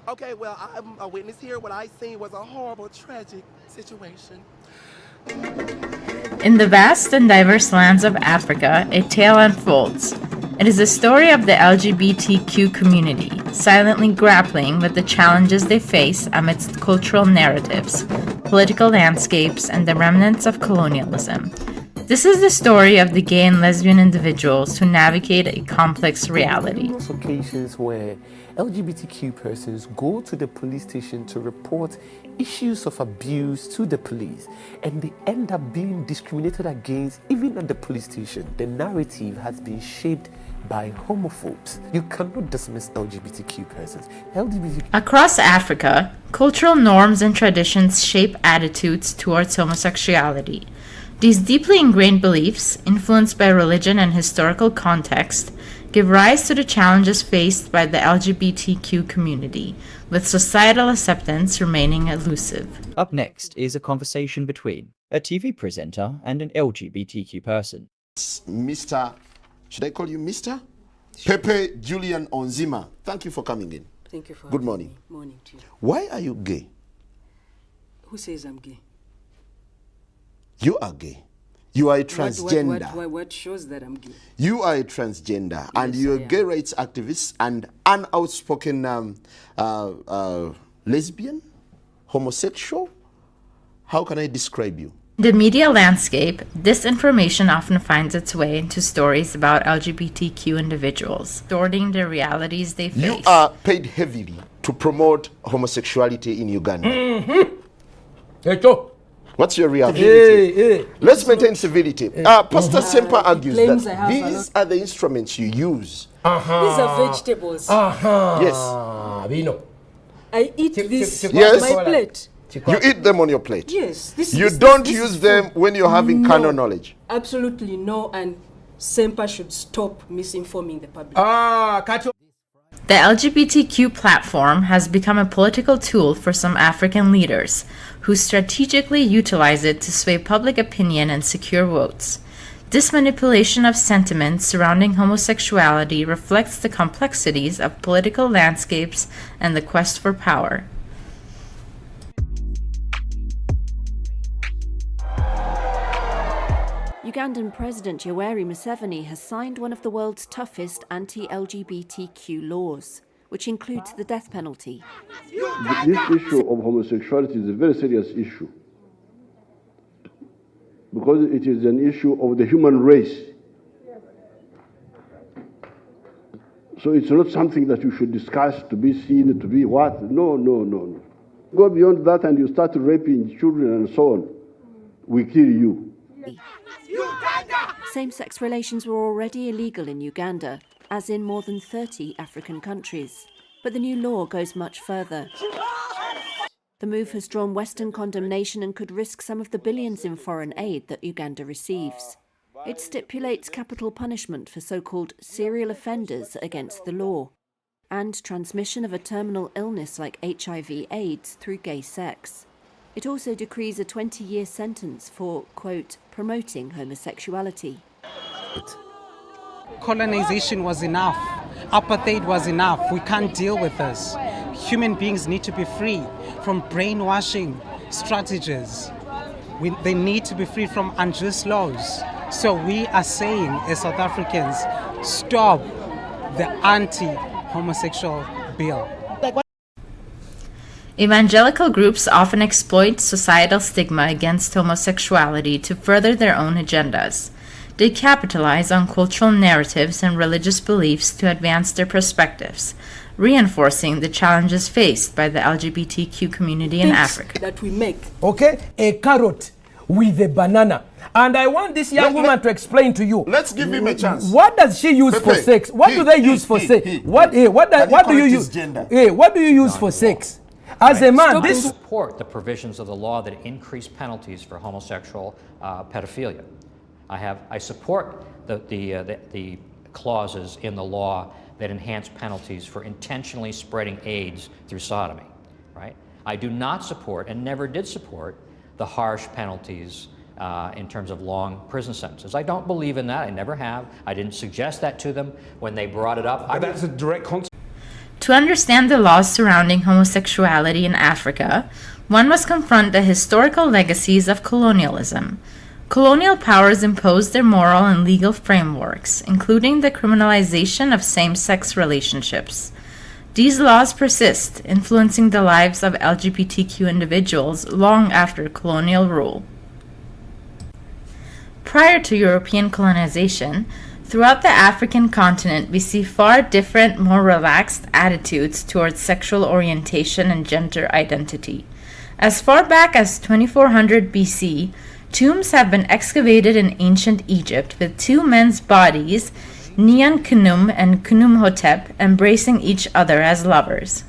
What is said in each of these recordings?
Okay, well, I'm a witness here. What I seen was a horrible, tragic situation. In the vast and diverse lands of Africa, a tale unfolds. It is the story of the LGBTQ community, silently grappling with the challenges they face amidst cultural narratives, political landscapes, and the remnants of colonialism. This is the story of the gay and lesbian individuals who navigate a complex reality. Numerous occasions where LGBTQ persons go to the police station to report issues of abuse to the police, and they end up being discriminated against even at the police station. The narrative has been shaped by homophobes. You cannot dismiss LGBTQ persons. Across Africa, cultural norms and traditions shape attitudes towards homosexuality. These deeply ingrained beliefs, influenced by religion and historical context, give rise to the challenges faced by the LGBTQ community, with societal acceptance remaining elusive. Up next is a conversation between a TV presenter and an LGBTQ person. Mr. Should I call you Mr? Sure. Pepe Julian Onzima, thank you for coming in. Thank you for Good having morning. me. Morning to you. Why are you gay? Who says I'm gay? You are gay. You are a transgender. What shows that I'm gay? You are a transgender, Yes, and you're a I am. gay rights activist and an outspoken lesbian, homosexual. How can I describe you? In the media landscape, disinformation often finds its way into stories about LGBTQ individuals, distorting the realities they face. You are paid heavily to promote homosexuality in Uganda. What's your reaction? Let's maintain civility. Pastor Semper argues that these are the instruments you use. These are vegetables. Yes. I eat this Yes. on my plate. You eat them on your plate. Yes. You don't use them when you're having carnal knowledge. Absolutely no, and Semper should stop misinforming the public. The LGBTQ platform has become a political tool for some African leaders, who strategically utilize it to sway public opinion and secure votes. This manipulation of sentiment surrounding homosexuality reflects the complexities of political landscapes and the quest for power. Ugandan President Yoweri Museveni has signed one of the world's toughest anti-LGBTQ laws, which includes the death penalty. This issue of homosexuality is a very serious issue because it is an issue of the human race. So it's not something that you should discuss to be seen, to be what? No. Go beyond that and you start raping children and so on. We kill you. Same-sex relations were already illegal in Uganda, as in more than 30 African countries. But the new law goes much further. The move has drawn Western condemnation and could risk some of the billions in foreign aid that Uganda receives. It stipulates capital punishment for so-called serial offenders against the law, and transmission of a terminal illness like HIV/AIDS through gay sex. It also decrees a 20-year sentence for, quote, promoting homosexuality. Colonization was enough. Apartheid was enough. We can't deal with this. Human beings need to be free from brainwashing strategies. They need to be free from unjust laws. So we are saying, as South Africans, stop the anti-homosexual bill. Evangelical groups often exploit societal stigma against homosexuality to further their own agendas. They capitalize on cultural narratives and religious beliefs to advance their perspectives, reinforcing the challenges faced by the LGBTQ community in Africa. That we make. Okay, a carrot with a banana. And I want this young woman to explain to you. Let's give him a chance. What does she use for sex? What do they use for sex? What do you use? What do you use for sex? As a man, I support the provisions of the law that increase penalties for homosexual pedophilia. I support the clauses in the law that enhance penalties for intentionally spreading AIDS through sodomy. Right? I do not support and never did support the harsh penalties in terms of long prison sentences. I don't believe in that. I never have. I didn't suggest that to them when they brought it up. But that's a direct consequence. To understand the laws surrounding homosexuality in Africa, one must confront the historical legacies of colonialism. Colonial powers imposed their moral and legal frameworks, including the criminalization of same-sex relationships. These laws persist, influencing the lives of LGBTQ individuals long after colonial rule. Prior to European colonization, throughout the African continent we see far different, more relaxed attitudes towards sexual orientation and gender identity. As far back as 2400 BC, tombs have been excavated in ancient Egypt with two men's bodies, Neon Khnum and Khnumhotep, embracing each other as lovers.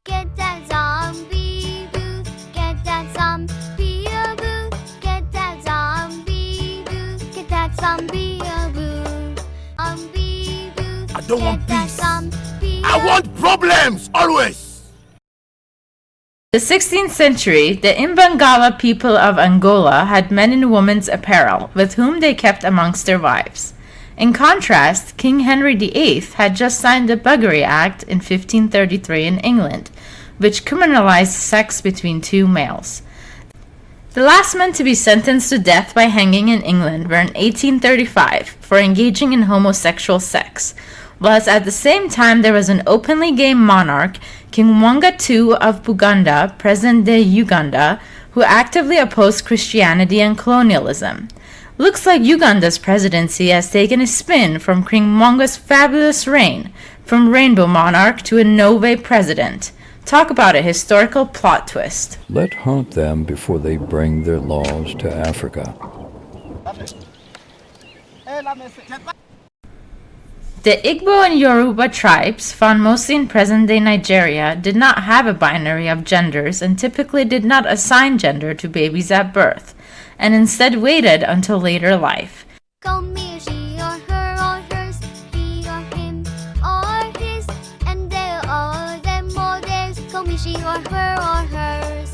Get that zombie booth, get that zombie booth, get that zombie booth, get that zombie booth, zombie booth. I don't want peace. I want problems, always. The 16th century, the Imbangala people of Angola had men in women's apparel, with whom they kept amongst their wives. In contrast, King Henry VIII had just signed the Buggery Act in 1533 in England, which criminalized sex between two males. The last men to be sentenced to death by hanging in England were in 1835 for engaging in homosexual sex, whilst at the same time there was an openly gay monarch, King Mwanga II of Buganda, present-day Uganda, who actively opposed Christianity and colonialism. Looks like Uganda's presidency has taken a spin from King Mwanga's fabulous reign, from rainbow monarch to a no-way president. Talk about a historical plot twist. Let's hunt them before they bring their laws to Africa. The Igbo and Yoruba tribes, found mostly in present-day Nigeria, did not have a binary of genders and typically did not assign gender to babies at birth, and instead waited until later life. Call me she or her or hers, he or him or his, and they all them or theirs. Call me she or her or hers.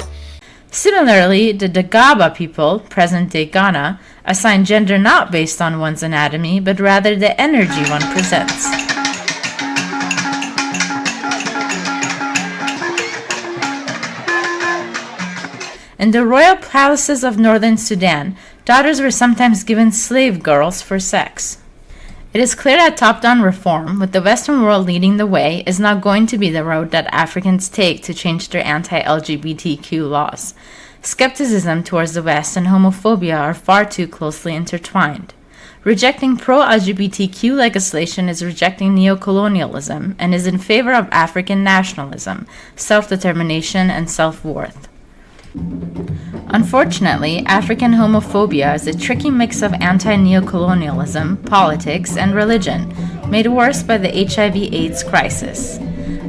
Similarly, the Dagaba people, present-day Ghana, assign gender not based on one's anatomy, but rather the energy one presents. In the royal palaces of northern Sudan, daughters were sometimes given slave girls for sex. It is clear that top-down reform, with the Western world leading the way, is not going to be the road that Africans take to change their anti-LGBTQ laws. Skepticism towards the West and homophobia are far too closely intertwined. Rejecting pro-LGBTQ legislation is rejecting neocolonialism and is in favor of African nationalism, self-determination, and self-worth. Unfortunately, African homophobia is a tricky mix of anti-neocolonialism, politics, and religion, made worse by the HIV/AIDS crisis.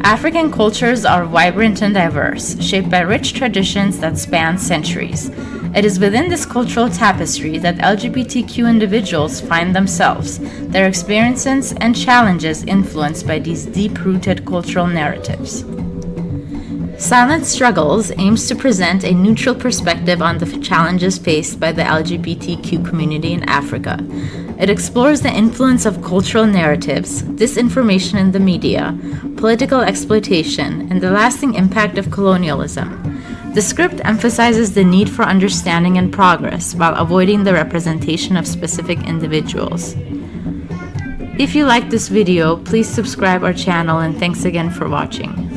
African cultures are vibrant and diverse, shaped by rich traditions that span centuries. It is within this cultural tapestry that LGBTQ individuals find themselves, their experiences and challenges influenced by these deep-rooted cultural narratives. Silent Struggles aims to present a neutral perspective on the challenges faced by the LGBTQ community in Africa. It explores the influence of cultural narratives, disinformation in the media, political exploitation, and the lasting impact of colonialism. The script emphasizes the need for understanding and progress while avoiding the representation of specific individuals. If you liked this video, please subscribe our channel and thanks again for watching.